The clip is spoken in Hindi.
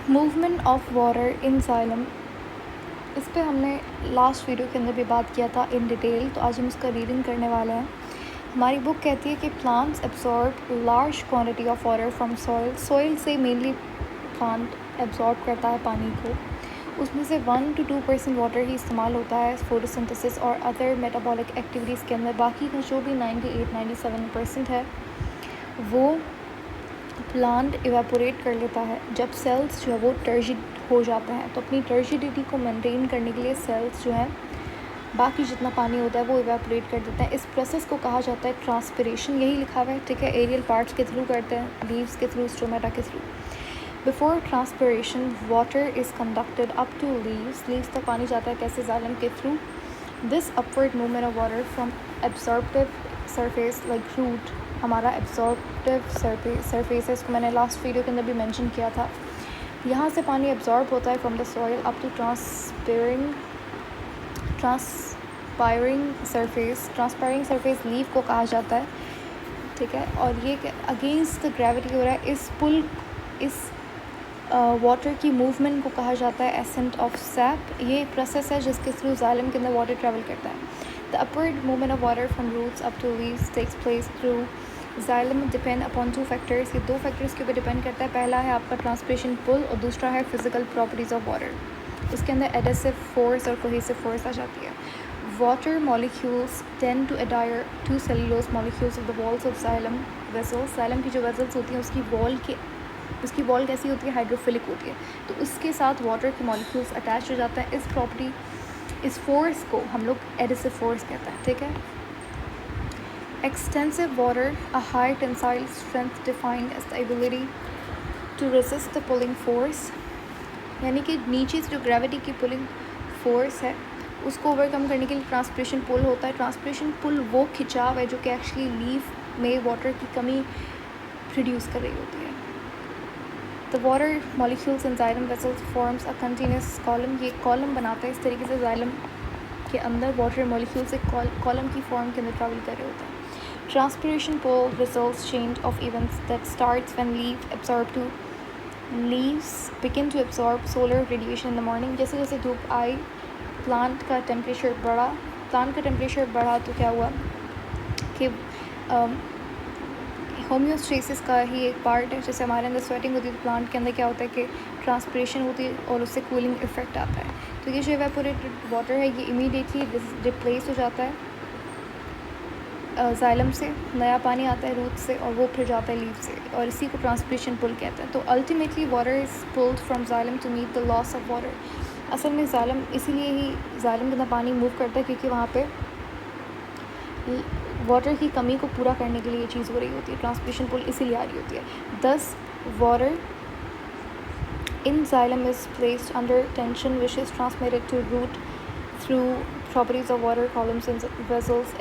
Movement of water in xylem, इस पे हमने लास्ट वीडियो के अंदर भी बात किया था इन डिटेल, तो आज हम उसका रीडिंग करने वाले हैं। हमारी बुक कहती है कि plants absorb large quantity of water from soil से मेनली प्लांट एब्जॉर्ब करता है पानी को, उसमें से 1 to 2% वाटर ही इस्तेमाल होता है फोटोसिंथेसिस और अदर मेटाबॉलिक एक्टिविटीज़ के अंदर। बाकी का जो भी 98-97% है वो प्लांट इवेपोरेट कर लेता है जब सेल्स जो है वो टर्जिड हो जाते हैं। तो अपनी टर्जिडिटी को मेंटेन करने के लिए सेल्स जो है बाकी जितना पानी होता है वो इवेपोरेट कर देते हैं। इस प्रोसेस को कहा जाता है ट्रांसपिरेशन, यही लिखा हुआ है, ठीक है। एरियल पार्ट्स के थ्रू करते हैं, लीव्स के थ्रू, स्टोमेटा के through. Before transpiration water is conducted up to leaves तक पानी जाता है कैसे, जाइलम के through. This upward movement of water from absorptive surface like root, हमारा एब्जॉर्प्टिव सरफेस है, इसको मैंने लास्ट वीडियो के अंदर भी मेंशन किया था। यहाँ से पानी एब्जॉर्ब होता है from the soil up to transpiring surface leaf को कहा जाता है, ठीक है। और ये अगेंस्ट ग्रेविटी हो रहा है, इस वाटर की मूवमेंट को कहा जाता है एसेंट ऑफ सैप। ये प्रोसेस है जिसके थ्रू जाइलम के अंदर वाटर ट्रैवल करता है। The upward movement of water from roots up to leaves takes place through xylem depend upon 2 factors. ये 2 फैक्टर्स के ऊपर डिपेंड करता है। पहला है आपका ट्रांसपिरेशन पुल और दूसरा है फिजिकल प्रॉपर्टीज़ ऑफ वाटर। इसके अंदर एडेसिव फोर्स और कोहेसिव फोर्स आ जाती है। Water molecules tend to adhere to cellulose molecules of the walls of xylem vessels. Xylem की जो वेसल्स होती हैं उसकी वॉल कैसी होती है, हाइड्रोफिलिक होती है, तो उसके साथ वाटर के मॉलिक्यूल्स अटैच हो जाता है। इस फोर्स को हम लोग एडिसिव फोर्स कहते हैं, ठीक है। Extensive water, a high tensile strength defined as the ability to resist the pulling force, यानी कि नीचे से जो ग्रेविटी की पुलिंग फोर्स है उसको ओवरकम करने के लिए ट्रांसपिरेशन पुल होता है। ट्रांसपिरेशन पुल वो खिंचाव है जो कि एक्चुअली लीव में वाटर की कमी प्रोड्यूस कर रही होती है। The water molecules in xylem vessels forms a continuous column, ये कॉलम बनाता है। इस तरीके से जाइलम के अंदर वाटर मॉलिक्यूल्स एक कॉलम की फॉर्म के अंदर ट्रैवल कर रहे होते हैं। Transpiration pull results change of events that starts when leaves begin to absorb solar radiation in the morning. जैसे जैसे धूप आई प्लांट का टेम्परेचर बढ़ा तो क्या हुआ कि होम्योस्टेसिस का ही एक पार्ट है। जैसे हमारे अंदर स्वेटिंग होती है तो प्लांट के अंदर क्या होता है कि ट्रांसपिरेशन होती है और उससे कूलिंग इफेक्ट आता है। तो ये जो एवेपोरेटेड वाटर है ये इमीडिएटली रिप्लेस हो जाता है जाइलम से, नया पानी आता है रूट से और वो फिर जाता है लीव से, और इसी को ट्रांसपिरेशन पुल कहते हैं। तो ultimately water is pulled from xylem to meet the loss of water. असल में जाइलम इसीलिए ही जाइलम के अंदर पानी मूव करता है क्योंकि वहाँ पे वाटर की कमी को पूरा करने के लिए ये चीज़ हो रही होती है, ट्रांसपिरेशन पुल इसीलिए आ रही होती है। Thus water in xylem is placed under tension which is transmitted to root through properties of water columns in vessels